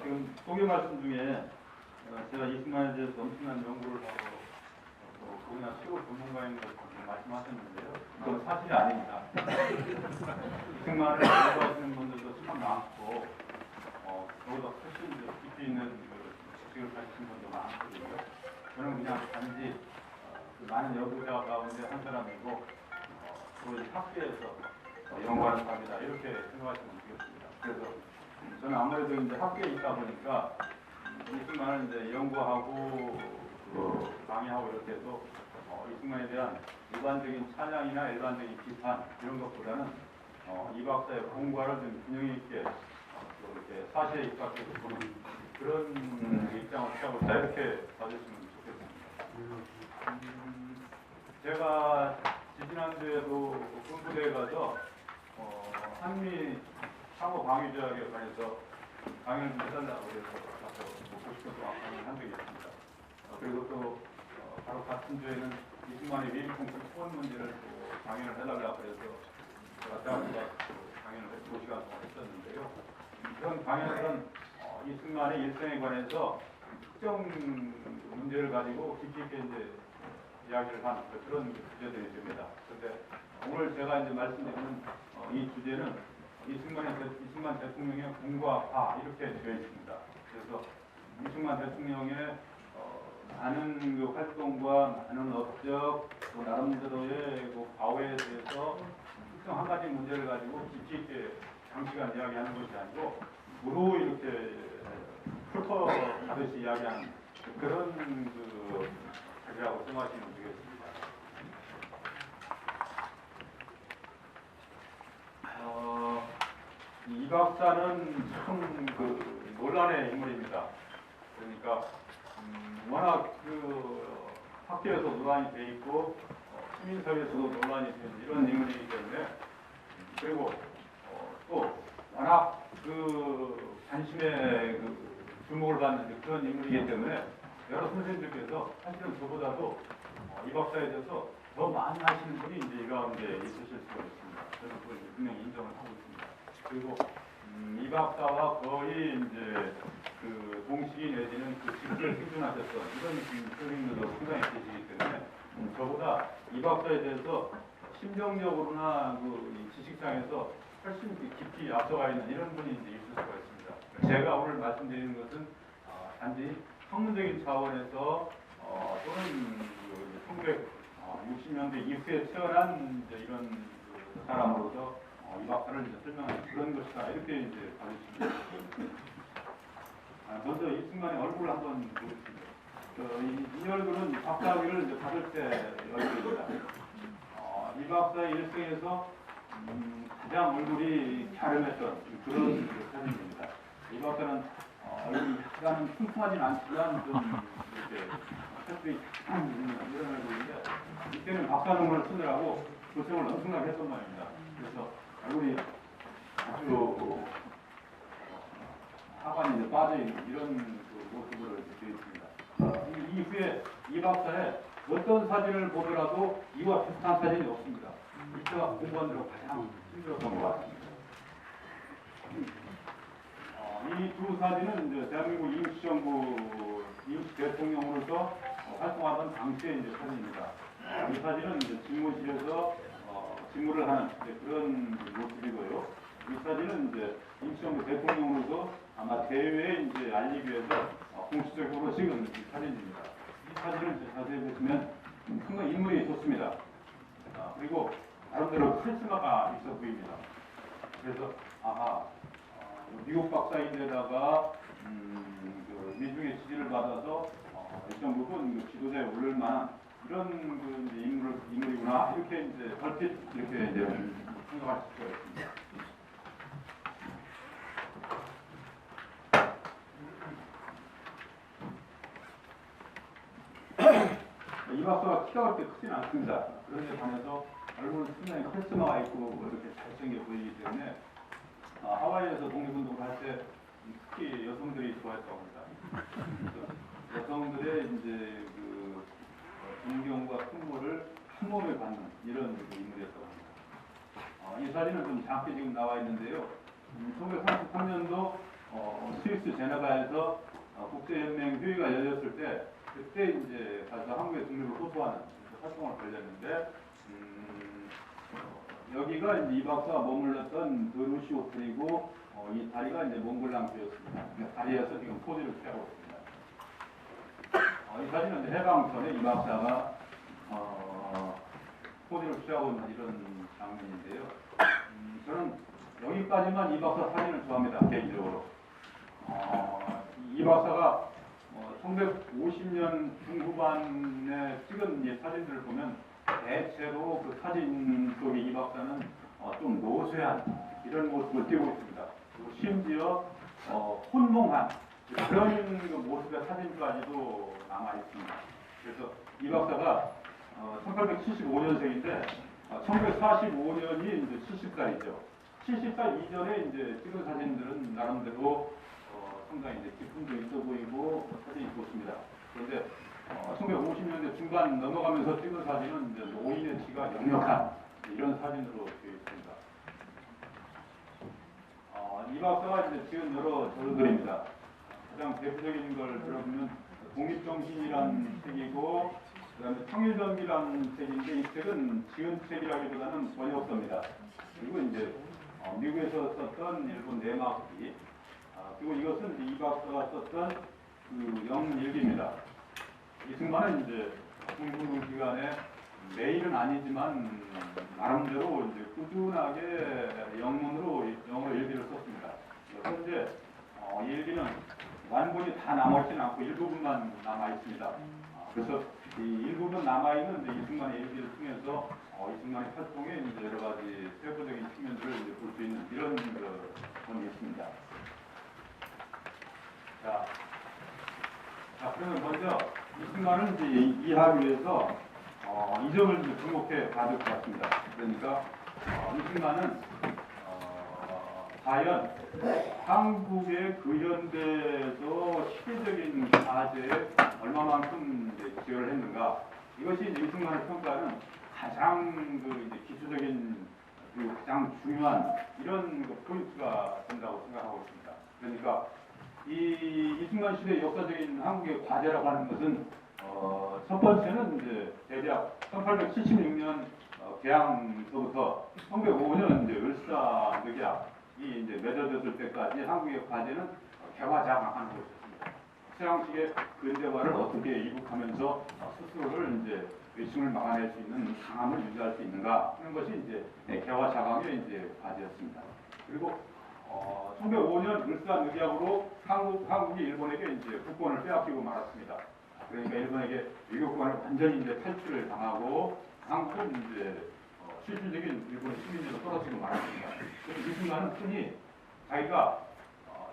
지금 소개 말씀 중에 제가 이승만에 대해서 엄청난 연구를 하고 또 우리나라 최고 전문가인 것을 말씀하셨는데요. 그건 사실이 아닙니다. 이승만을 연구하시는 분들도 참 많고 저보다 훨씬 깊이 있는 지식을 가지신 분도 많거든요. 저는 그냥 단지 많은 연구자 가운데 한 사람이고 또 학계에서 연구하는 사람이다 이렇게 생각하시면 되겠습니다. 그래서 저는 아무래도 이제 학교에 있다 보니까 이승만을 이제 연구하고 강의하고 이렇게 해도 이승만에 대한 일반적인 찬양이나 일반적인 비판 이런 것보다는 이 박사의 공과를 좀 균형 있게 이렇게 사실에 입각해서 보는 그런 입장을 취하고 이렇게 봐주시면 좋겠습니다. 제가 지지난주에도 군부대에 가서 한미 상호 방위 조약에 관해서 강연을 좀 해달라고 해서 가서 먹고 싶어서 강연을 한 적이 있습니다. 그리고 또 바로 같은 주에는 이승만의 미국공식 소원 문제를 또 강연을 해달라고 해서 제가 대학교 가서 강연을 2시간 동안 했었는데요. 그런 강연은 이승만의 일생에 관해서 특정 문제를 가지고 깊이 있게 이제 이야기를 한 그런 주제들이 됩니다. 그런데 오늘 제가 이제 말씀드리는 이 주제는 이승만 대통령의 공과 파 이렇게 되어 있습니다. 그래서 이승만 대통령의 많은 그 활동과 많은 업적 또 나름대로의 그 과거에 대해서 특정 한 가지 문제를 가지고 깊이 있게 장시간 이야기하는 것이 아니고 무로 이렇게 훑어가듯이 이야기하는 그런 그 자리라고 생각하시면 되겠습니다. 이 박사는 참 그 논란의 인물입니다. 그러니까 워낙 그 학교에서 논란이 돼 있고 시민사회에서도 논란이 되는 이런 인물이기 때문에 그리고 또 워낙 그 관심의 그 주목을 받는 그런 인물이기 때문에 여러 선생님들께서 사실은 저보다도 이 박사에 대해서 더 많이 하시는 분이 이제 이 가운데 있으실 수가 있습니다. 저는 그걸 분명히 인정을 하고 있습니다. 그리고 이 박사와 거의 이제 그 동시기 내지는 그 직을 생존하셨던 이런 선생님들도 상당히 계시기 때문에 저보다 이 박사에 대해서 심정적으로나 그 지식상에서 훨씬 깊이 앞서가 있는 이런 분이 이제 있을 수가 있습니다. 제가 오늘 말씀드리는 것은 단지 학문적인 차원에서 또는 그 1960년대 이후에 태어난 이제 이런 그 사람으로서 이 박사를 이제 설명하는 그런 것이다 이렇게 이제 봐주십니다. 먼저 이승만의 얼굴을 한번 보겠습니다. 이 얼굴은 박사학위를 이제 받을 때 얼굴입니다. 이 박사의 일생에서 가장 얼굴이 갸름했던 그런 사진입니다. 이 박사는 얼굴이 약간은 퉁퉁하진 않지만 좀 이렇게 색들이 약간 있는 이런 얼굴인데 이때는 박사논문을 쓰느라고 고생을 엄청나게 했던 말입니다. 그래서 얼굴이 아주 하관이 이제 빠져있는 이런 그 모습으로 되어 있습니다. 이후에 이 박사의 어떤 사진을 보더라도 이와 비슷한 사진이 없습니다. 이때가 공부하느라고 가장 힘들었던 것 같습니다. 이 두 사진은 이제 대한민국 이명시 대통령으로서 활동하던 당시의 이제 사진입니다. 이 사진은 이제 집무실에서 직무를 하는 그런 모습이고요. 이 사진은 이제 임시정부 대통령으로서 아마 대외에 이제 알리기 위해서 공식적으로 찍은 사진입니다. 이 사진을 이제 자세히 보시면 상당히 인물이 좋습니다. 그리고 나름대로 카리스마가 있어 보입니다. 그래서 미국 박사인데다가 그 미중의 지지를 받아서 일정 부분 지도자에 오를 만한 이런 그 인물이구나 이렇게 이제 얼핏 이렇게 이제 생각할 수가 있습니다. 이 박사가 키가 그렇게 크진 않습니다. 그런데 반해서 얼굴은 상당히 카리스마가 있고 이렇게 잘생겨 보이기 때문에 하와이에서 독립운동을 할 때 특히 여성들이 좋아했다고 합니다. 여성들의 이제 그 존경과 풍모를 한 몸에 받는 이런 인물이었다고 합니다. 이 사진은 좀 작게 지금 나와 있는데요. 1933년도 스위스 제네바에서 국제연맹 회의가 열렸을 때 그때 이제 가서 한국의 독립을 호소하는 활동을 벌였는데 여기가 이제 이 박사가 머물렀던 드루시 호텔이고 이 다리가 이제 몽골랑교였습니다. 다리에서 지금 포즈를 취하고 있습니다. 이 사진은 이제 해방 전에 이 박사가 포즈를 취하고 있는 이런 장면인데요. 저는 여기까지만 이 박사 사진을 좋아합니다. 개인적으로. 이 박사가 1950년 중후반에 찍은 이 사진들을 보면 대체로 그 사진 속의 이 박사는 좀 노쇠한 이런 모습을 띄고 있습니다. 그리고 심지어 혼몽한 그런 그 모습의 사진까지도 남아 있습니다. 그래서 이 박사가 1875년생인데 1945년이 이제 70살이죠. 70살 이전에 이제 찍은 사진들은 나름대로 상당히 이제 기품도 있어 보이고 사진이 좋습니다. 그런데 1950년대 중반 넘어가면서 찍은 사진은 이제 노인의 티가 역력한 이런 사진으로 되어 있습니다. 이 박사가 이제 지은 여러 저서들입니다. 가장 대표적인 걸 들어보면 독립정신이라는 책이고, 그다음에 청일전기라는 책인데 이 책은 지은 책이라기보다는 번역서입니다. 그리고 이제 미국에서 썼던 일본 내막기, 그리고 이것은 이제 이 박사가 썼던 그 영일기입니다. 이승만은 이제 공부 기간에 매일은 아니지만 나름대로 이제 꾸준하게 영문으로 영어로 일기를 썼습니다. 현재 이 일기는 완본이 다 남아있지는 않고 일부분만 남아 있습니다. 그래서 이 일부분 남아 있는 이승만의 일기를 통해서 이승만의 활동에 이제 여러 가지 세부적인 측면들을 이제 볼 수 있는 이런 점이 있습니다. 자, 그러면 먼저 이승만은 이제 이해하기 위해서 이 점을 이제 주목해 봐야 될 것 같습니다. 그러니까 이승만은 과연 한국의 근현대에서 시대적인 과제에 얼마만큼 이제 기여를 했는가? 이것이 이제 이승만의 평가는 가장 그 이제 기초적인 그리고 가장 중요한 이런 그 포인트가 된다고 생각하고 있습니다. 그러니까 이 이승만 시대의 역사적인 한국의 과제라고 하는 것은 첫 번째는 이제 대략 1876년 개항서부터 1905년 이제 을사늑약이 이제 맺어졌을 때까지 한국의 과제는 개화자강하는 것이었습니다. 서양식의 근대화를 어떻게 이룩하면서 스스로를 이제 외침을 막아낼 수 있는 강함을 유지할 수 있는가 하는 것이 이제 개화자강의 이제 과제였습니다. 그리고 1905년 을사늑약으로 한국이 일본에게 이제 국권을 빼앗기고 말았습니다. 그러니까 일본에게 외교권을 완전히 이제 탈취를 당하고 한국은 이제 실질적인 일본의 식민지로 떨어지고 말았습니다. 그래서 이승만은 흔히 자기가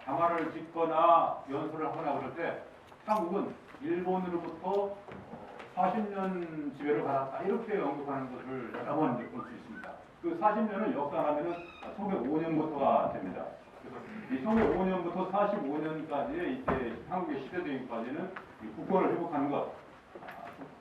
담화를 짓거나 연설을 하거나 그럴 때 한국은 일본으로부터 40년 지배를 받았다 이렇게 언급하는 것을 여러 번 볼 수 있습니다. 그 40년을 역산하면은 1905년부터가 됩니다. 그래서 이 1905년부터 45년까지의 이때 한국의 시대적인 과제는 국권을 회복하는 것.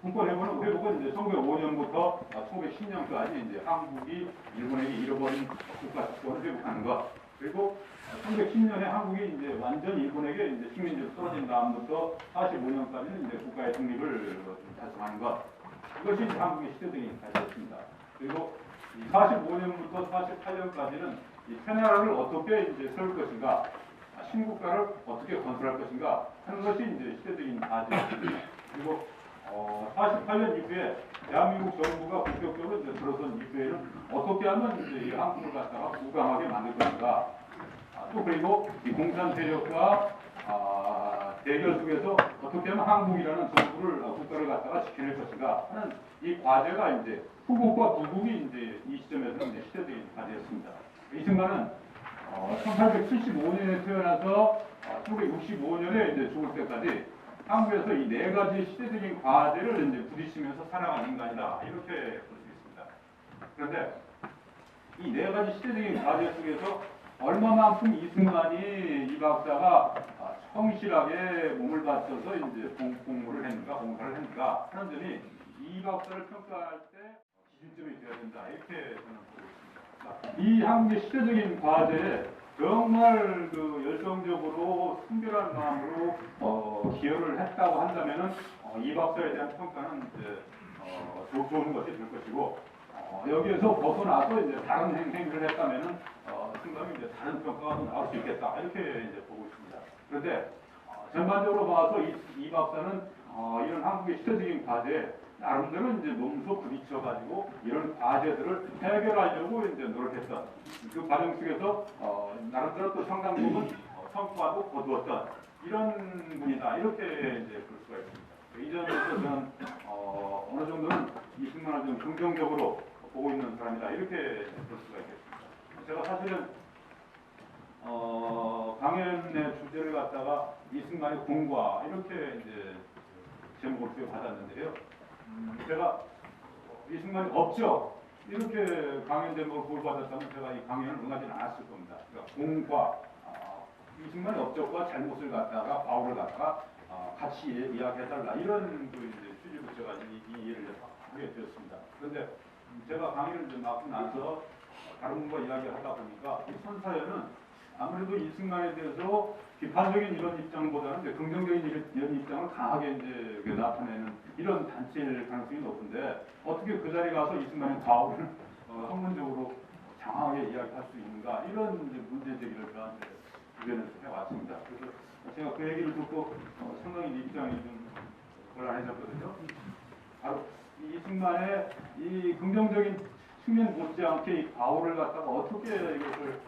국권 회복은 이제 1905년부터 1910년까지 이제 한국이 일본에게 잃어버린 국가 주권을 회복하는 것. 그리고 1910년에 한국이 이제 완전히 일본에게 이제 식민지로 떨어진 다음부터 45년까지는 이제 국가의 독립을 달성하는 것. 이것이 이제 한국의 시대적인 과제였습니다. 그리고 45년부터 48년까지는 이 새나라를 어떻게 이제 세울 것인가, 신국가를 어떻게 건설할 것인가 하는 것이 이제 시대적인 과제였습니다. 그리고 48년 이후에 대한민국 정부가 본격적으로 이제 들어선 이후에는 어떻게 하면 이제 이 한국을 갖다가 우강하게 만들 것인가, 또 그리고 이 공산 세력과 대결 속에서 어떻게 하면 한국이라는 정부를 국가를 갖다가 지켜낼 것인가 하는 이 과제가 이제 후국과 부국이 이제 이 시점에서 이제 시대적인 과제였습니다. 이승만은 1875년에 태어나서 1965년에 이제 죽을 때까지 한국에서 이 네 가지 시대적인 과제를 이제 부딪히면서 살아간 인간이다 이렇게 볼 수 있습니다. 그런데 이 네 가지 시대적인 과제 속에서 얼마만큼 이승만이 이 박사가 성실하게 몸을 바쳐서 이제 공부를 했는가, 공사를 했는가 하는 점이 이 박사를 평가할 때 기준점이 되어야 된다 이렇게 저는 보고 있습니다. 이 한국의 시대적인 과제에 정말 그 열정적으로 순결한 마음으로 기여를 했다고 한다면은 이 박사에 대한 평가는 이제 좋은 것이 될 것이고 여기에서 벗어나서 이제 다른 행위를 했다면은 상당히 이제 다른 평가가 나올 수 있겠다 이렇게 이제 보고 있습니다. 그런데 전반적으로 봐서 이 박사는 이런 한국의 시대적인 과제에 나름대로 이제 몸소 부딪혀가지고 이런 과제들을 해결하려고 이제 노력했던 그 과정 속에서 나름대로 또 상당 부분 성과도 거두었던 이런 분이다 이렇게 이제 볼 수가 있습니다. 이 점에서 저는 어느 정도는 이승만을 좀 긍정적으로 보고 있는 사람이다 이렇게 볼 수가 있겠습니다. 제가 사실은 강연의 주제를 갖다가 이승만의 공과 이렇게 이제 제목을 받았는데요. 제가 이승만이 없죠. 이렇게 강연 제목을 받았다면 제가 이 강연을 응하지는 않았을 겁니다. 그러니까 공과 이승만의 업적과 잘못을 갖다가 바울을 갖다가 같이 이야기해달라 이런 그 이제 취지로 제가 이 일을 하게 되었습니다. 그런데 제가 강의를 좀 맡고 나서 다른 분과 이야기하다 보니까 이 선사연은 아무래도 이승만에 대해서 비판적인 이런 입장보다는 이제 긍정적인 이런 입장을 강하게 이제 나타내는 이런 단체일 가능성이 높은데 어떻게 그 자리에 가서 이승만의 바울을 학문적으로 장황하게 이야기할 수 있는가 이런 이제 문제 제기를 저한테 주변에서 해왔습니다. 그래서 제가 그 얘기를 듣고 상당히 입장이 좀 곤란해졌거든요. 바로 이승만의 이 긍정적인 측면 못지않게 이 바울을 갖다가 어떻게 이것을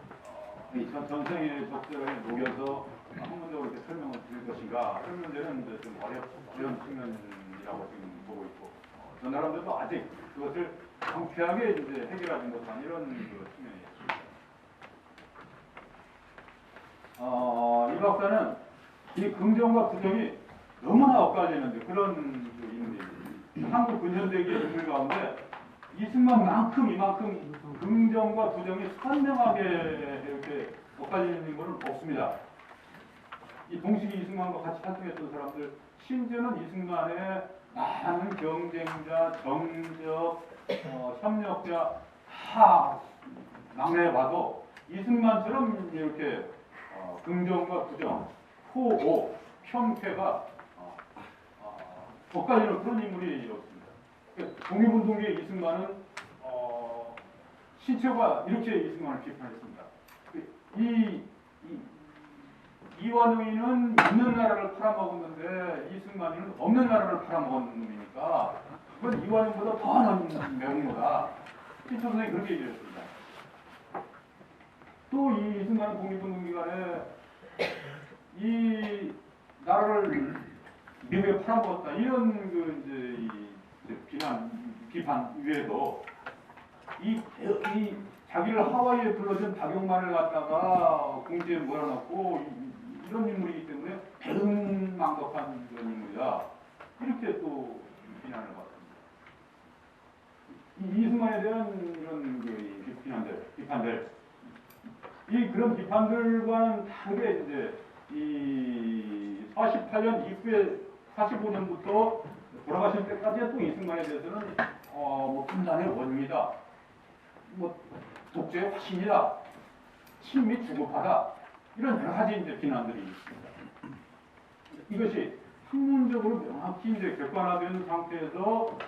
이 전생에 적절하게 녹여서 학문적으로 이렇게 설명을 드릴 것인가 그런 문제는 이제 좀 어려운 측면이라고 지금 보고 있고 저 나름대로 아직 그것을 명쾌하게 이제 해결하지 못한 이런 그 측면이었습니다. 이 박사는 이 긍정과 부정이 너무나 엇갈리는데 그런 그 인물입니다. 한국 근현대기의 인물 가운데 이승만만큼 이만큼 긍정과 부정이 선명하게 이렇게 엇갈리는 인물은 없습니다. 이 동시기 이승만과 같이 활동했던 사람들, 심지어는 이승만의 많은 경쟁자, 정적, 협력자 다 막내봐도 이승만처럼 이렇게 긍정과 부정, 호호, 편패가 엇갈리는 그런 인물이 없습니다. 독립운동계의 이승만은 신채가 이렇게 이승만을 비판했습니다. 이완용이는 있는 나라를 팔아먹었는데 이승만이는 없는 나라를 팔아먹은 놈이니까 그건 이완용보다 더 나은 명우다. 신채 선생이 그렇게 얘기했습니다. 또 이 이승만은 독립운동 기간에 이 나라를 미국에 팔아먹었다 이런 그 이제 비판 외에도 이 자기를 하와이에 불러준 박용만을 갖다가 궁지에 몰아넣고 이런 인물이기 때문에 배은망덕한 그런 인물이다 이렇게 또 비난을 받습니다. 이승만에 대한 이런 그 비판들 그런 비판들과는 다르게 이제 이 48년 이후에 45년부터 돌아가실 때까지 또 이승만에 대해서는 뭐 분단의 원흉이다, 뭐 독재의 화신이다, 친미 주급하다 이런 여러 가지 이제 비난들이 있습니다. 이것이 학문적으로 명확히 이제 객관화된 상태에서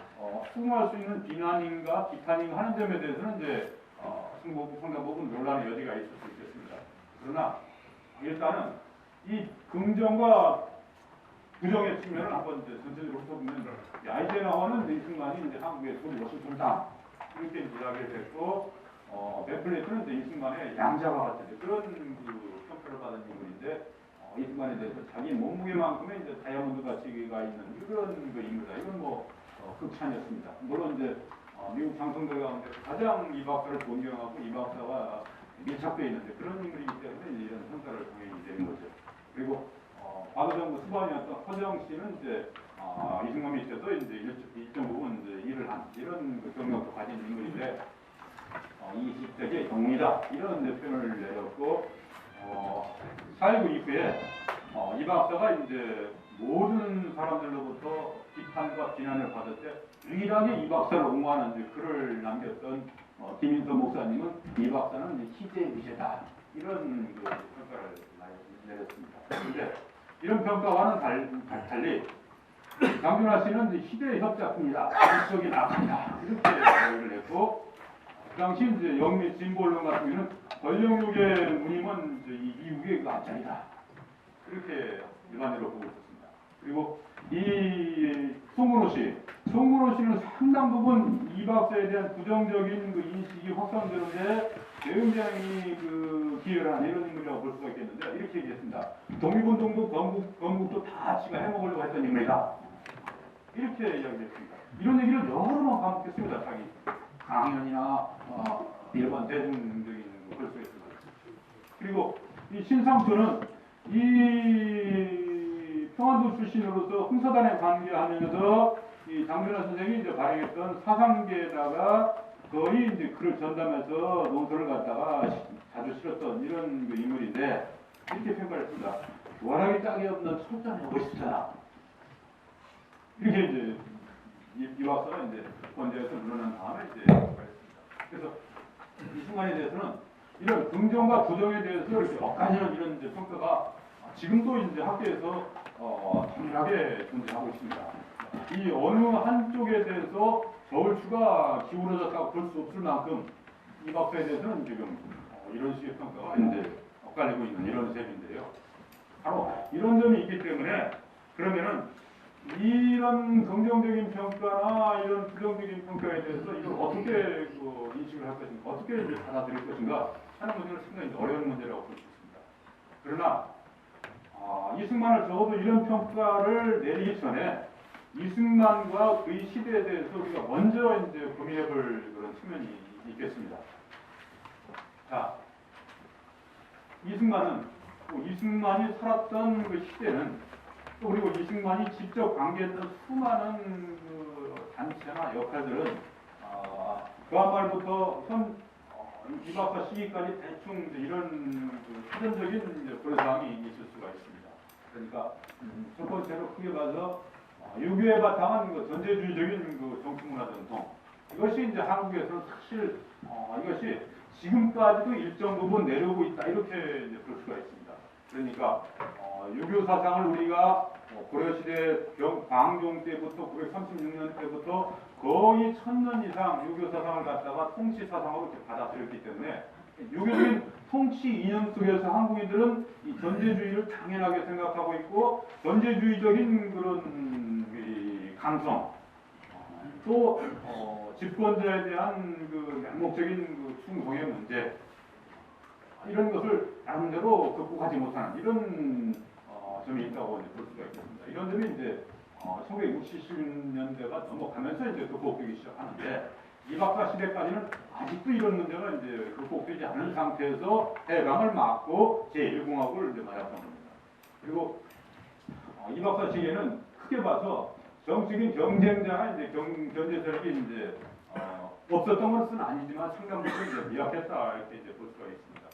수긍할 수 있는 비난인가 비판인가 하는 점에 대해서는 이제 상당 부분 논란의 여지가 있을 수 있겠습니다. 그러나 일단은 이 긍정과 부정의 측면을 한번 이제 전체적으로 훑어보면 아이젠하워는 이승만이 이제 한국의 소리 워싱턴다 이렇게 이야기를 했고 베플레이트는 이제 이승만의 양자가 같은 그런 그 평가를 받은 인물인데 이승만에 대해서 자기 몸무게만큼의 이제 다이아몬드 가치가 있는 그런 그 인물이다. 이건 뭐 극찬이었습니다. 물론 이제 미국 장성들 가운데 가장 이 박사를 존경하고 이 박사가 밀착되어 있는데 그런 인물이기 때문에 이런 평가를 당연히 되는 거죠. 그리고 과거정부 수반이었던 허정 씨는 이제 이승만 밑에서 이제 일정 부분 이제 일을 한 이런 그 경력도 가진 인물인데 20세기의 영웅이다 이런 이제 표현을 내렸고 4.19 이후에 이 박사가 이제 모든 사람들로부터 비판과 비난을 받을 때 유일하게 이 박사를 옹호하는 글을 남겼던 김인서 목사님은 이 박사는 희재의 미제다 이런 그 평가를 많이 내렸습니다. 그런데 이런 평가와는 달리 장준하 씨는 이제 희대의 협작품이다, 정치적인 악한이다 이렇게 얘기를 했고, 그 당시 이제 영미 진보 언론 같은 경우는 권력욕의 무늬는 이제 이 미국의 그 앞장이다 이렇게 일반적으로 보고 있었습니다. 그리고 이 송근호 씨는 상당 부분 이 박사에 대한 부정적인 그 인식이 확산되는데 굉장히 그 기여한 이런 인물이라고 볼 수가 있겠는데, 이렇게 얘기했습니다. 독립운동도 건국도 다 지가 해먹으려고 했던 인물이다. 이렇게 이야기했습니다. 이런 얘기를 여러 번 반복했습니다. 자기 강연이나 일반 대중적인 걸 쓰겠습니다. 그리고 이 신상조는 이 평안도 출신으로서 흥사단에 관계하면서 이 장준하 선생이 이제 발행했던 사상계에다가 거의 이제 글을 전담해서 논설을 갖다가 자주 실었던 이런 그 인물인데, 이렇게 평가를 했습니다. 워낙에 짝이 없는 철저한 멋있잖아. 이렇게 이제 이 박사가 이제 권좌에서 물러난 다음에 이제 평가했습니다. 그래서 이 순간에 대해서는 이런 긍정과 부정에 대해서 이렇게 엇갈리는 이런 이제 평가가 지금도 이제 학계에서 동일하게 존재하고 있습니다. 이 어느 한쪽에 대해서 저울추가 기울어졌다고 볼 수 없을 만큼 이 박사에 대해서는 지금 이런 식의 평가가 이제 엇갈리고 있는 이런 셈인데요. 바로 이런 점이 있기 때문에, 그러면은 이런 긍정적인 평가나 이런 부정적인 평가에 대해서 이걸 어떻게 그 인식을 할 것인가, 어떻게 이제 받아들일 것인가 하는 문제는 상당히 어려운 문제라고 볼 수 있습니다. 그러나 이승만을 적어도 이런 평가를 내리기 전에 이승만과 그의 시대에 대해서 우리가 먼저 이제 고민해볼 그런 측면이 있겠습니다. 자, 이승만이 살았던 그 시대는, 또 그리고 이승만이 직접 관계했던 수많은 그 단체나 역할들은 그한 말부터 이 박사 시기까지 대충 이런 그 사전적인 고려사항이 있을 수가 있습니다. 그러니까 첫 번째로 크게 봐서 유교에 바탕한 그 전제주의적인 그 정치문화 전통, 이것이 이제 한국에서는 사실 이것이 지금까지도 일정 부분 내려오고 있다, 이렇게 이제 볼 수가 있습니다. 그러니까 유교 사상을 우리가 고려시대 광종 때부터 936년 때부터 거의 1000년 이상 유교 사상을 갖다가 통치 사상으로 이렇게 받아들였기 때문에, 유교적인 통치 이념 속에서 한국인들은 이 전제주의를 당연하게 생각하고 있고, 전제주의적인 그런 강성, 또 집권자에 대한 그 맹목적인 그 충성의 문제, 이런 것을 나름대로 극복하지 못하는 이런 점이 있다고 이제 볼 수가 있겠습니다. 이런 점이 이제 1960년대가 넘어가면서 이제 극복되기 시작하는데, 이 박사 시대까지는 아직도 이런 문제가 이제 극복되지 않은 상태에서 해방을 막고 제1공화국을 이제 맞았던 겁니다. 그리고 이 박사 시기에는 크게 봐서 정치적인 경쟁자나 이제 견제 세력이 이제 없었던 것은 아니지만 상당 부분 이제 미약했다, 이렇게 이제 볼 수가 있습니다.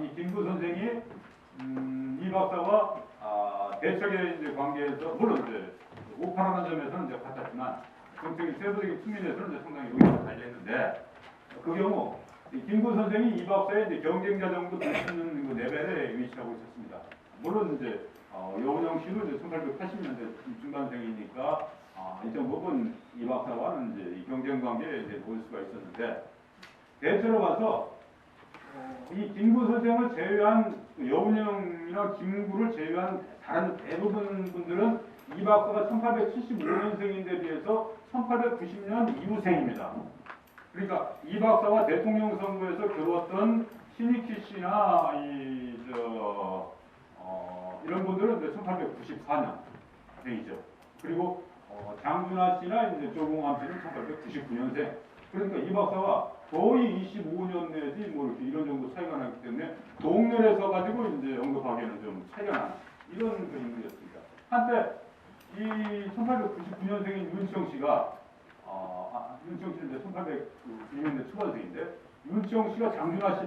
이 김구 선생이 이 박사와 대척의 이제 관계에서, 물론 이제 오파라는 점에서는 이제 같았지만 정치적인 세부적인 측면에서는 이제 상당히 의견이 달렸는데, 그 경우 김구 선생이 이 박사의 이제 경쟁자 정도 될 수 있는 그 레벨에 위치하고 있었습니다. 물론 이제 여운형 씨도 이제 1880년대 중반생이니까 일정 부분 이 박사와는 이제 이 경쟁 관계에 이제 놓을 수가 있었는데, 대체로 봐서 이 김구 선생을 제외한 여운형이나 김구를 제외한 다른 대부분 분들은 이 박사가 1875년생인데 비해서 1890년 이후생입니다. 그러니까 이 박사와 대통령 선거에서 겨루었던 신익희 씨나 이런 분들은 1894년생이죠. 그리고 장준하 씨나 이제 조봉암 씨는 1899년생. 그러니까 이 박사와 거의 25년 내지 뭐 이렇게 이런 정도 차이가 나기 때문에 동렬에서 가지고 이제 언급하기에는 좀 차이가 나는 이런 그 인물이었습니다. 한때 이 1899년생인 윤치영 씨가 윤치영 씨는 이제 1890년대 초반생인데, 윤치영 씨가 장준하 씨,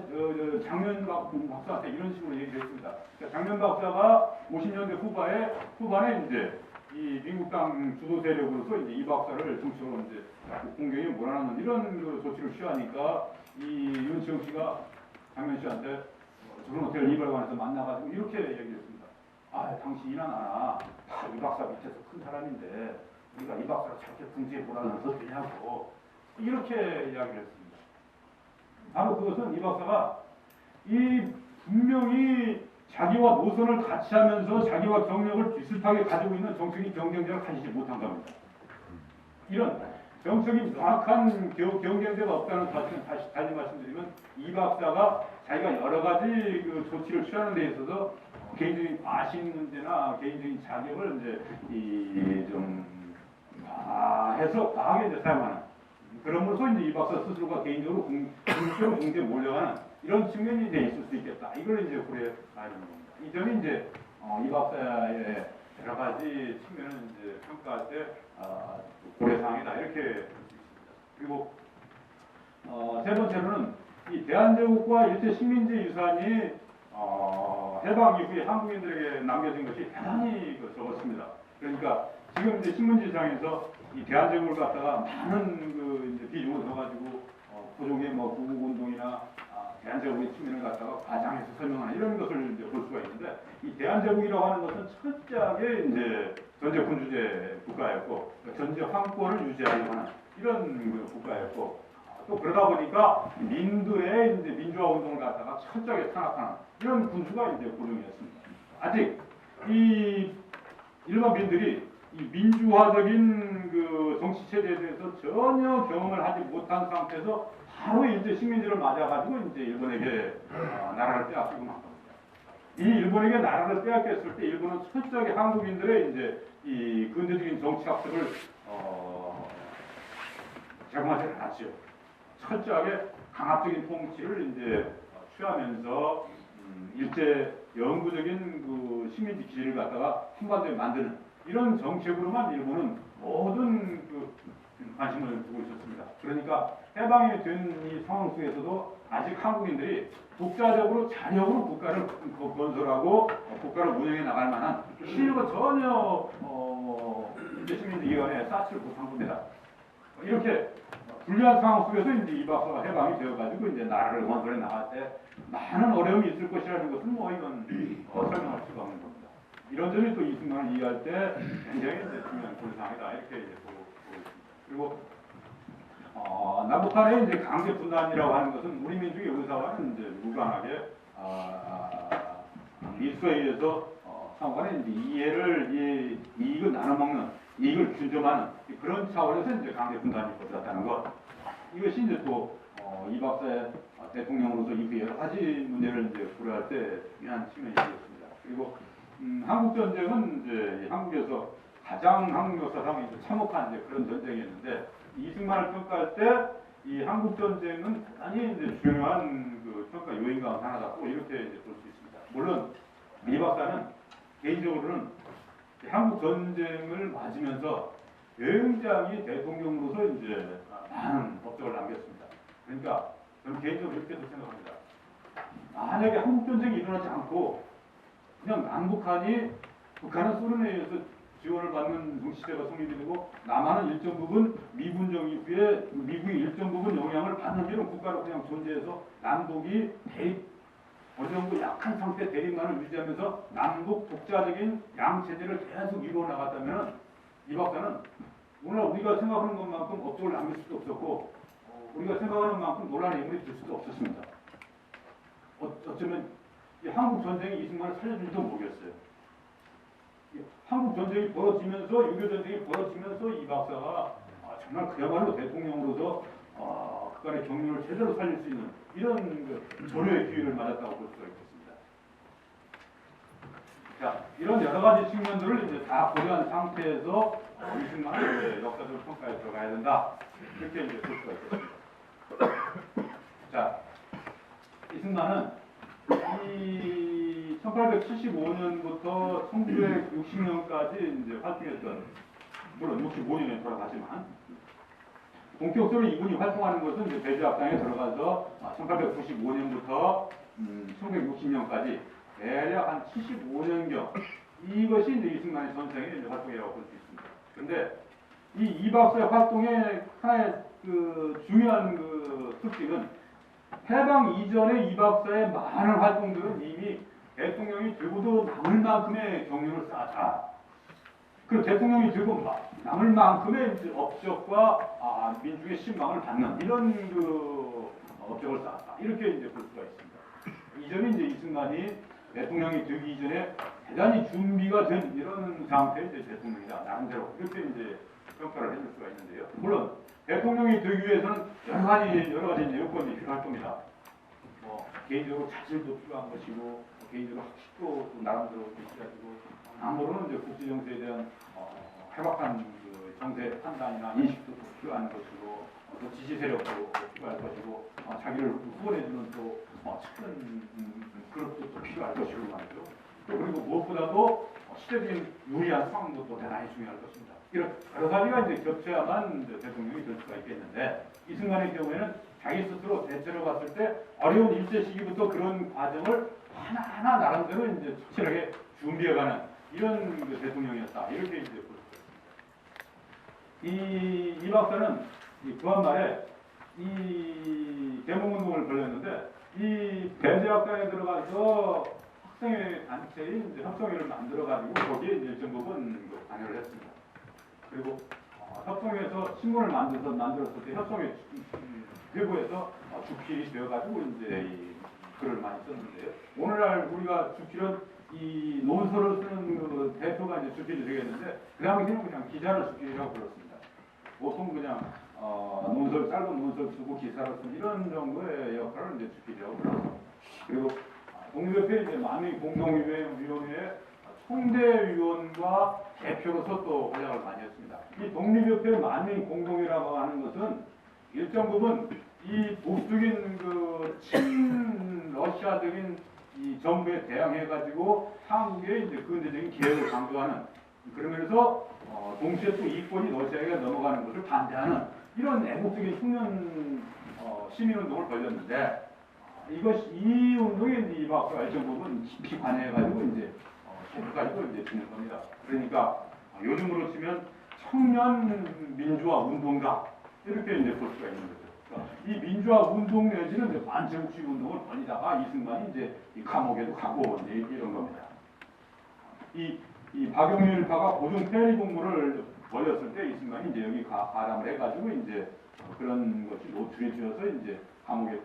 장면 박사한테 이런 식으로 얘기를 했습니다. 그러니까 장면 박사가 50년대 후반에 이제 이 민국당 주도 세력으로서 이제 이 박사를 정치적으로 이제 공격에 몰아넣는 이런 그 조치를 취하니까 이 윤치영 씨가 장면 씨한테 두른 호텔 이발관에서 만나가지고 이렇게 얘기했습니다. 아, 당신이나 나나 이 박사 밑에서 큰 사람인데 우리가 이 박사를 저렇게 궁지에 몰아넣어도 되냐고 이렇게 이야기를 했습니다. 바로 그것은 이 박사가 분명히 자기와 노선을 같이 하면서 자기와 경력을 비슷하게 가지고 있는 정책인 경쟁자를 가지지 못한 겁니다. 이런 정책이 명확한 경쟁자가 없다는 사실은 다시 말씀드리면 이 박사가 자기가 여러 가지 그 조치를 취하는 데 있어서 개인적인 과신 문제나 개인적인 자격을 이제 해서 과하게 이제 사용하는 그럼으로써 이제 이 박사 스스로가 개인적으로 공적으로 공세에 몰려가는 이런 측면이 이제 있을 수 있겠다. 이걸 이제 고려해야 되는 겁니다. 이 점이 이제 이 박사의 여러 가지 측면을 이제 평가할 때 고려사항이다 이렇게 볼 수 있습니다. 그리고 세 번째로는 이 대한제국과 일제 식민지 유산이 해방 이후에 한국인들에게 남겨진 것이 대단히 적었습니다. 그러니까 지금 이제 신문지상에서 이 대한제국을 갖다가 많은 이제 비중을 둬가지고 고종의 구국운동이나 대한제국의 측면을 갖다가 과장해서 설명하는 이런 것을 이제 볼 수가 있는데 이 대한제국이라고 하는 것은 철저하게 이제 전제 군주제 국가였고 전제 황권을 유지하려고 하는 이런 국가였고 또 그러다 보니까 민두의 이제 민주화 운동을 갖다가 철저하게 탄압하는 이런 군주가 이제 고종이었습니다. 아직 이 일반민들이 이 민주화적인 그 정치 체제에 대해서 전혀 경험을 하지 못한 상태에서 바로 이제 식민지를 맞아가지고 이제 일본에게 나라를 빼앗기고 만 겁니다. 이 일본에게 나라를 빼앗겼을 때 일본은 철저하게 한국인들의 이제 이 근대적인 정치 학습을 제공하지 않았죠. 철저하게 강압적인 통치를 이제 취하면서 일제 영구적인 그 식민지 기지를 갖다가 한반도에 만드는 이런 정책으로만 일본은 모든 그 관심을 두고 있었습니다. 그러니까 해방이 된 이 상황 속에서도 아직 한국인들이 독자적으로 자력으로 국가를 건설하고 국가를 운영해 나갈 만한 실력을 전혀 일제 식민지 기관에 쌓지 못한 겁니다. 이렇게 불리한 상황 속에서 이제 이 박사가 해방이 되어가지고 이제 나라를 건설해 나갈 때 많은 어려움이 있을 것이라는 것은 이건 설명할 수가 없는 겁니다. 이런 점이 또 이승만을 이해할 때 굉장히 이제 중요한 고려사항이다 이렇게 이제 보고 있습니다. 그리고 남북한의 이제 강제 분단이라고 하는 것은 우리 민족의 의사와는 이제 무관하게 일서에 의해서 상관의 이제 이익을 나눠먹는 이익을 균점하는 그런 차원에서 이제 강제 분단이 벌어졌다는 것. 이것이 이제 또 이 박사의 대통령으로서 이 여러 가지 문제를 이제 고려할 때 중요한 측면이 있습니다. 그리고 한국 전쟁은 이제 한국에서 가장 한국 역사상 이제 참혹한 이제 그런 전쟁이었는데 이승만을 평가할 때 이 한국 전쟁은 대단히 이제 중요한 그 평가 요인 가운데 하나다. 또 이렇게 이제 볼 수 있습니다. 물론 이 박사는 개인적으로는 한국 전쟁을 맞으면서 굉장히 대통령으로서 이제 많은 업적을 남겼습니다. 그러니까 저는 개인적으로 이렇게도 생각합니다. 만약에 한국 전쟁이 일어나지 않고 그냥 북한은 소련에 의해서 지원을 받는 동시대가 성립이 되고 남한은 일정 부분 미군 정위 후에 미국이 일정 부분 영향을 받는 이런 국가로 그냥 존재해서 남북이 어느 정도 약한 상태 대립만을 유지하면서 남북 독자적인 양체제를 계속 이루어 나갔다면 이 박사는 오늘 우리가 생각하는 것만큼 업적을 남길 수도 없었고 우리가 생각하는 만큼 논란의 인물이 될 수도 없었습니다. 어쩌면 이 한국 전쟁이 이승만을 살려줄지도 모르겠어요. 한국 전쟁이 벌어지면서 유교 전쟁이 벌어지면서 이 박사가 정말 그야말로 대통령으로서 북한의 경륜을 제대로 살릴 수 있는 이런 그 전후의 기회를 맞았다고 볼 수가 있겠습니다. 자, 이런 여러 가지 측면들을 이제 다 고려한 상태에서 이승만을 역사적 평가에 들어가야 된다. 이렇게 이제 볼 수가 있겠습니다. 자, 이승만은 이 1875년부터 1960년까지 이제 활동했던, 물론 65년에 돌아가지만 본격적으로 이분이 활동하는 것은 이제 배제학당에 들어가서 1895년부터 1960년까지 대략 한 75년경 이것이 이제 이승만의 전생의 이제 활동이라고 볼 수 있습니다. 그런데 이 박사의 활동의 하나의 그 중요한 그 특징은 해방 이전에 이 박사의 많은 활동들은 이미 대통령이 되고도 남을 만큼의 경륜을 쌓았다. 그 대통령이 되고 남을 만큼의 이제 업적과 민중의 신망을 받는 이런 그 업적을 쌓았다. 이렇게 이제 볼 수가 있습니다. 이 점이 이제 이승만이 대통령이 되기 이전에 대단히 준비가 된 이런 상태의 이제 대통령이다. 나름대로 이렇게 이제 평가를 해줄 수가 있는데요. 물론 대통령이 되기 위해서는 여러 가지 이제 요건이 필요할 겁니다. 개인적으로 자질도 필요한 것이고, 개인적으로 학식도 나름대로 있어야지고, 아무로는 이제 국제 정세에 대한 해박한 그 정세 판단이나 인식도 필요한 것이고, 또 지지 세력도 필요할 것이고, 자기를 후원해주는 또 측근 그룹도 또 필요할 것이고 말이죠. 또 그리고 무엇보다도 시대적인 유리한 상황도 또 대단히 중요할 것입니다. 이런 여러 가지가 이제 겹쳐야만 이제 대통령이 될 수가 있겠는데, 이승만의 경우에는 자기 스스로 대체로 봤을 때 어려운 일제 시기부터 그런 과정을 하나하나 나름대로 이제 확실하게 준비해가는 이런 그 대통령이었다. 이렇게 이제 볼 수 있습니다. 이 박사는 구한 말에 이 대몽운동을 벌였는데, 이 대제학당에 들어가서 학생회 단체인 이제 협성회를 만들어가지고 거기에 이제 일정 부분 관여를 했습니다. 그리고 협성회에서 신문을 만들었을 때 협성회 회부에서 주필이 되어가지고 이제 이 글을 많이 썼는데요. 오늘날 우리가 주필은 이 논설을 쓰는 그 대표가 이제 주필이 되겠는데, 그 당시에는 그냥 기자를 주필이라고 불렀습니다. 보통 그냥 짧은 논설 쓰고 기사를 쓰는 이런 정도의 역할을 이제 주필이라고 불렀습니다. 그리고 독립협회 이제 만민공동위원회의 총대위원과 대표로서 또 활약을 많이 했습니다. 이 독립협회 만민공동이라고 하는 것은 일정 부분 이 보수적인 그 친러시아적인 이 정부에 대항해가지고 한국의 이제 근대적인 개혁을 강조하는, 그러면서 동시에 또 이권이 러시아에게 넘어가는 것을 반대하는 이런 애국적인 청년 시민운동을 벌였는데, 이 운동에 이제 이 박사가 일정 부분 깊이 관여해가지고 이제 계속가지고 이제 되는 겁니다. 그러니까 요즘으로 치면 청년 민주화 운동가 이렇게 이제 볼 수가 있는 거죠. 그러니까 이 민주화 운동 내지는 이제 반제국주의 운동을 벌이다가 이승만이 이제 이 감옥에도 가고 이제 이런 겁니다. 이 박용일파가 고종 폐리 공무를 벌였을 때 이승만이 이제 여기 가담을 해가지고 이제 그런 것이 노출이 되어서 이제 감옥에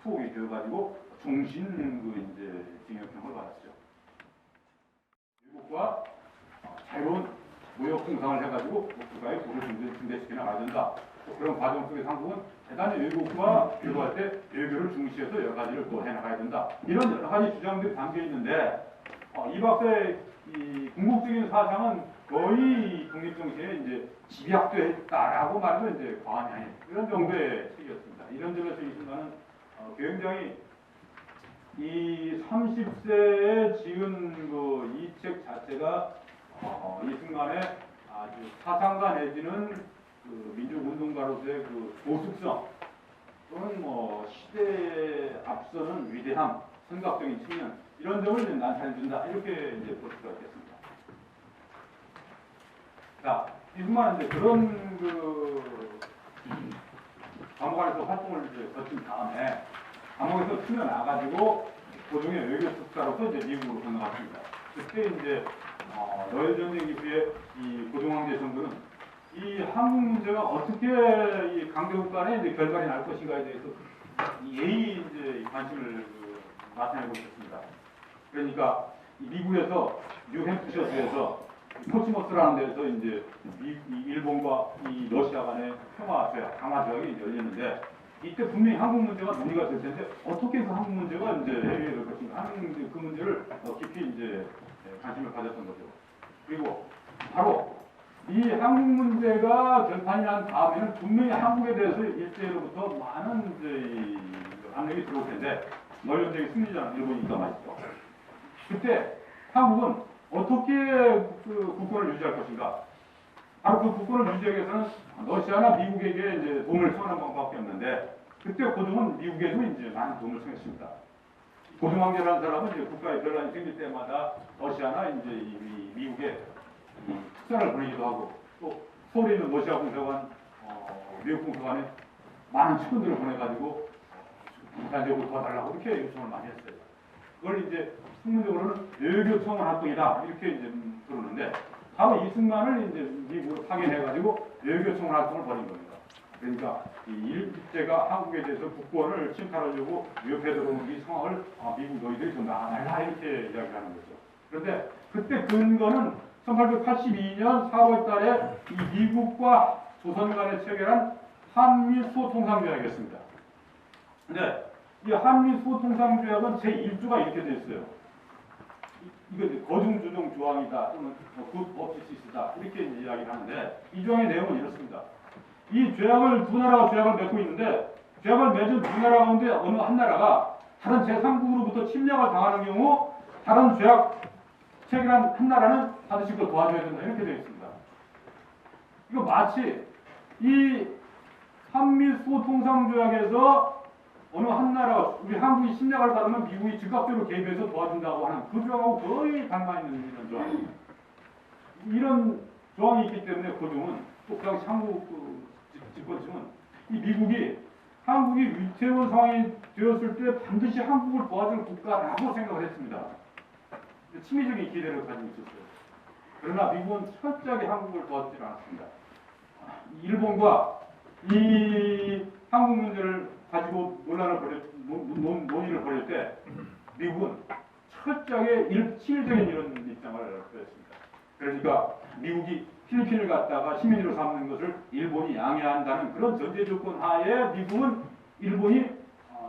투옥이 되어가지고 종신 그 이제 징역형을 받았죠. 미국과 자유로운 무역 공상을 해가지고 국가의 부를 증대시켜 나가야 된다. 그런 과정 속에서 한국은 대단히 외국과 교류할 때 외교를 중시해서 여러 가지를 또 해나가야 된다. 이런 여러 가지 주장들이 담겨 있는데, 이 박사의 이 궁극적인 사상은 거의 독립정신에 이제 집약됐다라고 말하면 이제 과언이 아닌 이런 정도의 책이었습니다. 이런 점에서 이승만은 굉장히 이 30세에 지은 그 이 책 자체가 이승만의 아주 사상가 내지는 그 민족운동가로서의 그 보수성 또는 뭐 시대에 앞서는 위대함, 생각적인 측면 이런 점을 이제 나타내준다 이렇게 이제 볼 수가 있겠습니다. 자, 이승만은 이제 그런 그 감옥 안에서 활동을 이제 거친 다음에 감옥에서 튀어나와가지고 고종의 외교특사로서 이제 미국으로 건너갔습니다. 그때 이제 러일전쟁 이후에 이 고종 황제 정부는 이 한국 문제가 어떻게 이 강대국 간에 이제 결말이 날 것인가에 대해서 예의 이제 관심을 나타내고 있었습니다. 그러니까 미국에서 뉴햄프셔주에서 포츠머스라는 데서 이제 일본과 이 러시아 간의 평화 조약, 강화 조약이 이제 열렸는데, 이때 분명히 한국 문제가 논의가 될 텐데 어떻게 해서 한국 문제가 이제 해결될 것인가 하는 그 문제를 깊이 이제 관심을 가졌던 거죠. 그리고 바로 이 한국 문제가 결판이 난 다음에는 분명히 한국에 대해서 일제로부터 많은 이제 압력이 들어올 텐데, 러일전쟁의 승리자는 일본이니까 말이죠. 그때 한국은 어떻게 그 국권을 유지할 것인가? 바로 그 국권을 유지하기 위해서는 러시아나 미국에게 이제 도움을 청하는 방법밖에 없는데, 그때 고종은 미국에도 이제 많은 도움을 청했습니다. 고종 황제라는 사람은 이제 국가의 변란이 생길 때마다 러시아나 이제 이 미국에 특사를 보내기도 하고, 또 서울에 있는 러시아 공사관, 미국 공사관에 많은 측근들을 보내가지고 인간적으로 도와달라고 이렇게 요청을 많이 했어요. 그걸 이제 학문적으로는 외교 청원 활동이다 이렇게 이제 그러는데 바로 이승만을 이제 미국으로 파견해가지고 외교 청원 활동을 벌인 겁니다. 그러니까 이 일제가 한국에 대해서 국권을 침탈하려고 위협해 들어온 이 상황을 미국 너희들이 좀 나가달라 이렇게 이야기를 하는 거죠. 그런데 그때 근거는 1882년 4월 달에 이 미국과 조선 간에 체결한 한미 수호통상조약이었습니다. 근데 이 한미 수호통상조약은 제1조가 이렇게 되어 있어요. 이거 거중조정 조항이다 또는 굿 법치시스다 이렇게 이야기를 하는데 이 조항의 내용은 이렇습니다. 이 조약을 두 나라가 조약을 맺고 있는데 조약을 맺은 두 나라 가운데 어느 한 나라가 다른 제3국으로부터 침략을 당하는 경우 다른 조약 체결한 한 나라는 반드시 그걸 도와줘야 된다 이렇게 되어 있습니다. 이거 마치 이 한미 수호통상조약에서 어느 한 나라가 우리 한국이 침략을 받으면 미국이 즉각적으로 개입해서 도와준다고 하는 그 조항하고 거의 닮아있는 이런 조항입니다. 이런 조항이 있기 때문에 고종은 또 그 당시 한국 집권층은 이 미국이 한국이 위태로운 상황이 되었을 때 반드시 한국을 도와줄 국가라고 생각을 했습니다. 치밀적인 기대를 가지고 있었어요. 그러나 미국은 철저하게 한국을 도와주지 않았습니다. 일본과 이 한국 문제를 가지고 논의를 벌일 때 미국은 철저하게 치밀적인 이런 입장을 보였습니다. 그러니까 미국이 필리핀을 갖다가 식민지로 삼는 것을 일본이 양해한다는 그런 전제 조건 하에 미국은 일본이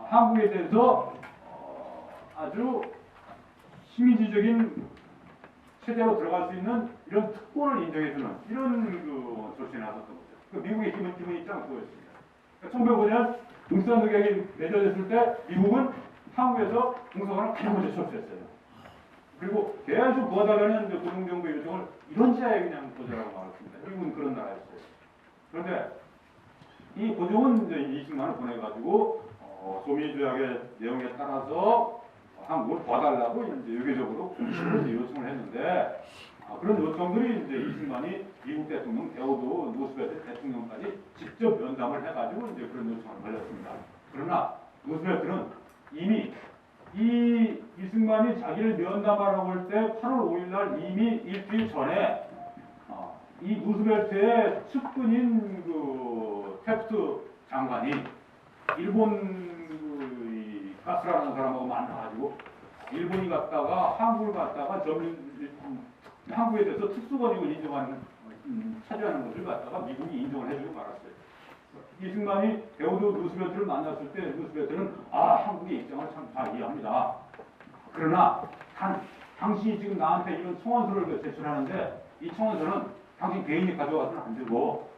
한국에 대해서 아주 식민지적인 체제로 들어갈 수 있는 이런 특권을 인정해주는 이런 그 조치에 나섰던 거죠. 그 미국의 기본 입장은 그거였습니다. 그러니까 1905년 응산의약이 맺어졌을 때 미국은 한국에서 동서관을 가장 먼저 철수했어요. 그리고 계속 도와달라는 고종정부의 요청을 이런 시야에 그냥 거절하고 말았습니다. 미국은 그런 나라였어요. 그런데 이 고종은 이제 이승만을 보내가지고 소미조약의 내용에 따라서 한국을 도와달라고 이제 유교적으로 공식으로 요청을 했는데 그런 요청들이 이제 이승만이 미국 대통령 데오도 루스벨트 대통령까지 직접 면담을 해가지고 이제 그런 요청을 걸렸습니다. 그러나 루스벨트는 이미 이 이승만이 자기를 면담하러 올 때 8월 5일 날 이미 일주일 전에 이 루스벨트의 측근인 그 텍스트 장관이 일본 가스라는 사람하고 만나가지고 일본이 갔다가 한국을 갔다가 한국에 대해서 특수권익을 인정하는 차지하는 것을 갖다가 미국이 인정을 해주고 말았어요. 이승만이 데오드 루스벨트를 만났을 때 루스벨트는 한국의 입장을 참 잘 이해합니다. 그러나 당신이 지금 나한테 이런 청원서를 제출하는데 이 청원서는 당신 개인이 가져와서는 안 되고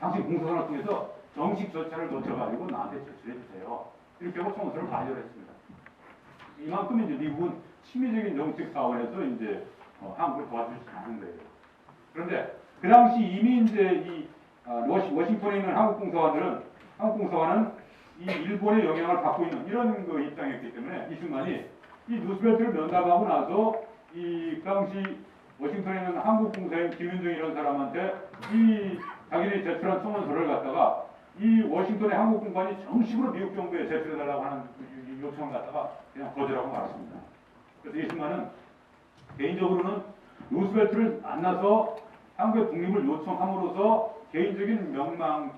당신 공소장을 통해서 정식 절차를 거쳐가지고 나한테 제출해 주세요. 이렇게 하고 청원서를 발표했습니다. 이만큼 이제 미국은 치밀적인 정책 사원에서 이제 한국을 도와주지 않은 거예요. 그런데 그 당시 이미 이제 이 워싱턴에 있는 한국공사관은 이 일본의 영향을 받고 있는 이런 그 입장이었기 때문에 이승만이 이 루스벨트를 면담하고 나서 그 당시 워싱턴에 있는 한국공사인 김윤정 이런 사람한테 이 자기들이 제출한 청원서를 갖다가 이 워싱턴의 한국공관이 정식으로 미국 정부에 제출해달라고 하는 요청을 갖다가 그냥 거절하고 말았습니다. 그래서 이승만은 개인적으로는 루스벨트를 만나서 한국의 독립을 요청함으로써 개인적인 명성을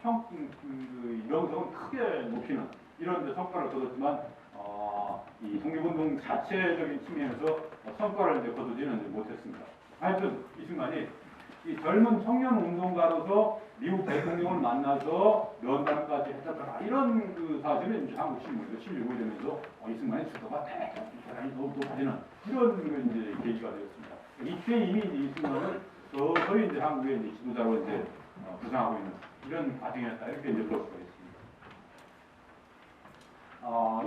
크게 높이는 이런 성과를 거뒀지만 이 독립운동 자체적인 측면에서 성과를 거두지는 못했습니다. 하여튼 이승만이 이 젊은 청년 운동가로서 미국 대통령을 만나서 면담까지 했다더라 이런 그 사실은 이제 한국 신문에서 실리고 이러면서 이승만의 주도가 대단히 높아지는 이런 그 이제 계기가 되었습니다. 이때 이미 이승만은 서서히 이제 한국의 이제 지도자로 이제 부상하고 있는 이런 과정이었다 이렇게 이제 볼 수가 있습니다.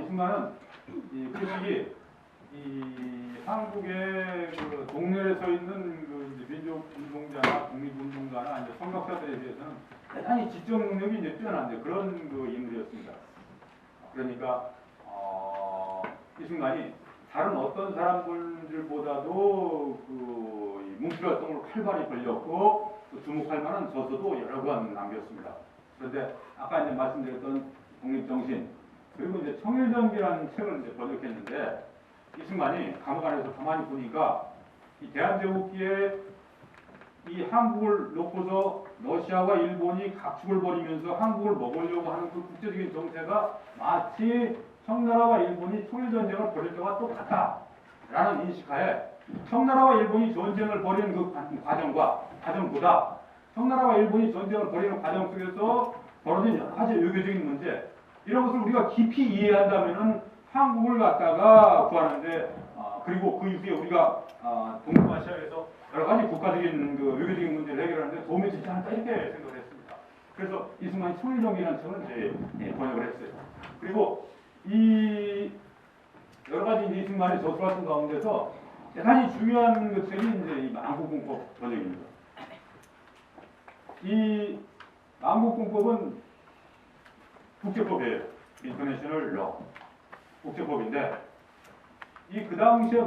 이승만은 그 시기 이 한국의 그 동네에 서 있는 그 민족운동자나 독립운동가나 이제 선각자들에 대해서는 대단히 지적 능력이 이제 뛰어난 그런 그 인물이었습니다. 그러니까 이승만이 다른 어떤 사람들보다도 그 문필 활동을 활발히 벌였고 또 주목할 만한 저서도 여러 권 남겼습니다. 그런데 아까 이제 말씀드렸던 독립정신 그리고 이제 청일전기라는 책을 이제 번역했는데 이승만이 감옥 안에서 가만히 보니까 이 대한제국기에 이 한국을 놓고서 러시아와 일본이 각축을 벌이면서 한국을 먹으려고 하는 그 국제적인 정세가 마치 청나라와 일본이 청일전쟁을 벌일 때와 똑같다라는 인식하에 청나라와 일본이 전쟁을 벌이는 그 과정보다 청나라와 일본이 전쟁을 벌이는 과정 속에서 벌어진 여러 가지 외교적인 문제 이런 것을 우리가 깊이 이해한다면은 한국을 갖다가 구하는데 그리고 그 이후에 우리가 동북아시아에서 여러 가지 국가적인 그 외교적인 문제를 해결하는데 도움이 되지 않을까 이렇게 생각을 했습니다. 그래서 이승만이 청일전기라는 책을 이제 번역을 했어요. 그리고 이 여러 가지 이제 이승만이 저술하신 가운데서 대단히 중요한 그 책이 이제 이 만국공법 번역입니다. 이 만국공법은 국제법이에요. 인터내셔널 러 국제법인데 이 그 당시에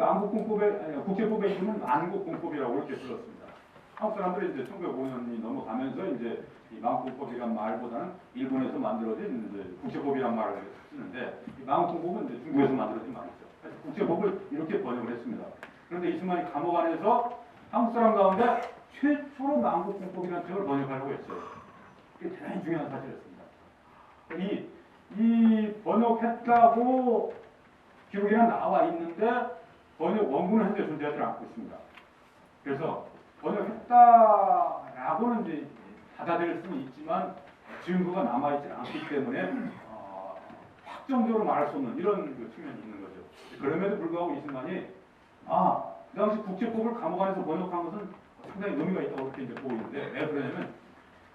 국제법의 이름은 만국공법이라고 이렇게 불렀습니다. 한국 사람들이 이제 1905년이 넘어가면서 이제 이 만국공법이란 말보다는 일본에서 만들어진 이제 국제법이란 말을 쓰는데 이 만국공법은 이제 중국에서 만들어진 말이죠. 그래서 국제법을 이렇게 번역을 했습니다. 그런데 이승만이 감옥 안에서 한국 사람 가운데 최초로 만국공법이라는 책을 번역하려고 했어요. 이게 대단히 중요한 사실이었습니다. 이 번역했다고 기록에는 나와 있는데 번역 원문은 현재 존재하지 않고 있습니다. 그래서 번역했다라고는 이제 받아들일 수는 있지만 증거가 남아있지 않기 때문에 확정적으로 말할 수 없는 이런 그 측면이 있는 거죠. 그럼에도 불구하고 이승만이 그 당시 국제법을 감옥 안에서 번역한 것은 상당히 의미가 있다고 이렇게 이제 보고 있는데 왜 그러냐면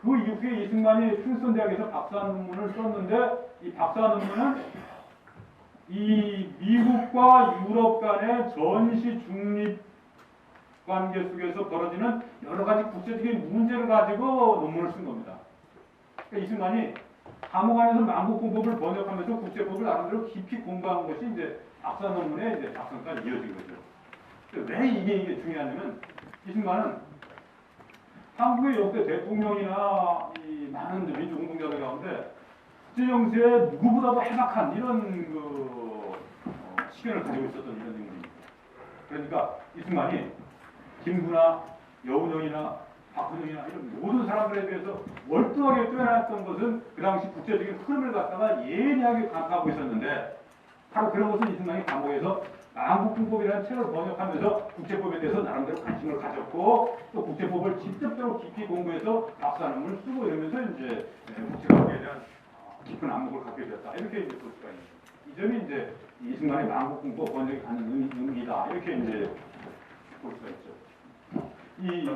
그 이후에 이승만이 킹스턴 대학에서 박사 논문을 썼는데 이 박사 논문은 이 미국과 유럽 간의 전시 중립 관계 속에서 벌어지는 여러 가지 국제적인 문제를 가지고 논문을 쓴 겁니다. 그러니까 이승만이 감옥 안에서 만국공법을 번역하면서 국제법을 나름대로 깊이 공부한 것이 이제 박사 논문의 이제 작성까지 이어진 거죠. 왜 이게 중요하냐면 이승만은 한국의 역대 대통령이나 이 많은 민주운동자들 가운데 국제 정세에 누구보다도 해박한 이런 그 시견을 가지고 있었던 이런 인물입니다. 그러니까 이승만이 김구나 여운형이나 박근영이나 이런 모든 사람들에 대해서 월등하게 뛰어났던 것은 그 당시 국제적인 흐름을 갖다가 예리하게 간파하고 있었는데 바로 그런 것은 이승만이 감옥에서 만국공법이라는 책을 번역하면서 국제법에 대해서 나름대로 관심을 가졌고 또 국제법을 직접적으로 깊이 공부해서 박사 논문을 쓰고 이러면서 이제 국제법에 대한 깊은 안목을 갖게 되었다. 이렇게 이제 볼 수가 있습니다. 이 점이 이제 이승만의 만국공법 번역이 갖는 의미다. 이렇게 이제 볼 수가 있죠. 이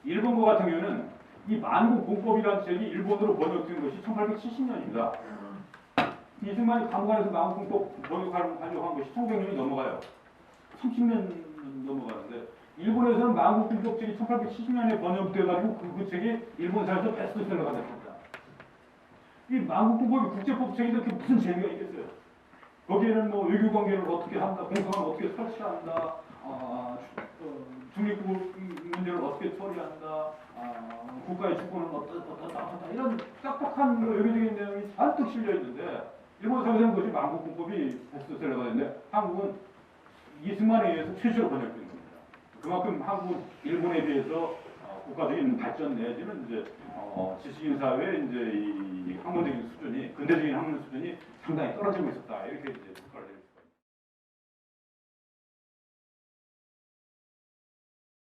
일본과 같은 경우는 이 만국공법이라는 책이 일본어로 번역된 것이 1870년입니다. 이승만이 감옥 안에서 만국공법 번역하려고 한 것이 1900년이 넘어가요. 30년 넘어가는데 일본에서는 만국공법 책이 1870년에 번역돼가지고 그 책이 일본사에서 베스트셀러가 됐습니다. 이 만국공법이 국제법 책인데 그게 무슨 재미가 있겠어요? 거기에는 뭐 외교관계를 어떻게 한다, 공사관을 어떻게 설치한다, 중립국 문제를 어떻게 처리한다, 국가의 주권은 어떻다 이런 빡빡한 외교적인 내용이 잔뜩 실려 있는데 일본사에서는 그것이 만국공법이 베스트셀러가 됐는데 한국은 이승만에 의해서 최초로 번역된 겁니다. 그만큼 한국은 일본에 비해서 국가적인 발전 내지는 이제 지식인 사회의 이제 이 학문적인 수준이 근대적인 학문 수준이 상당히 떨어지고 있었다 이렇게 이제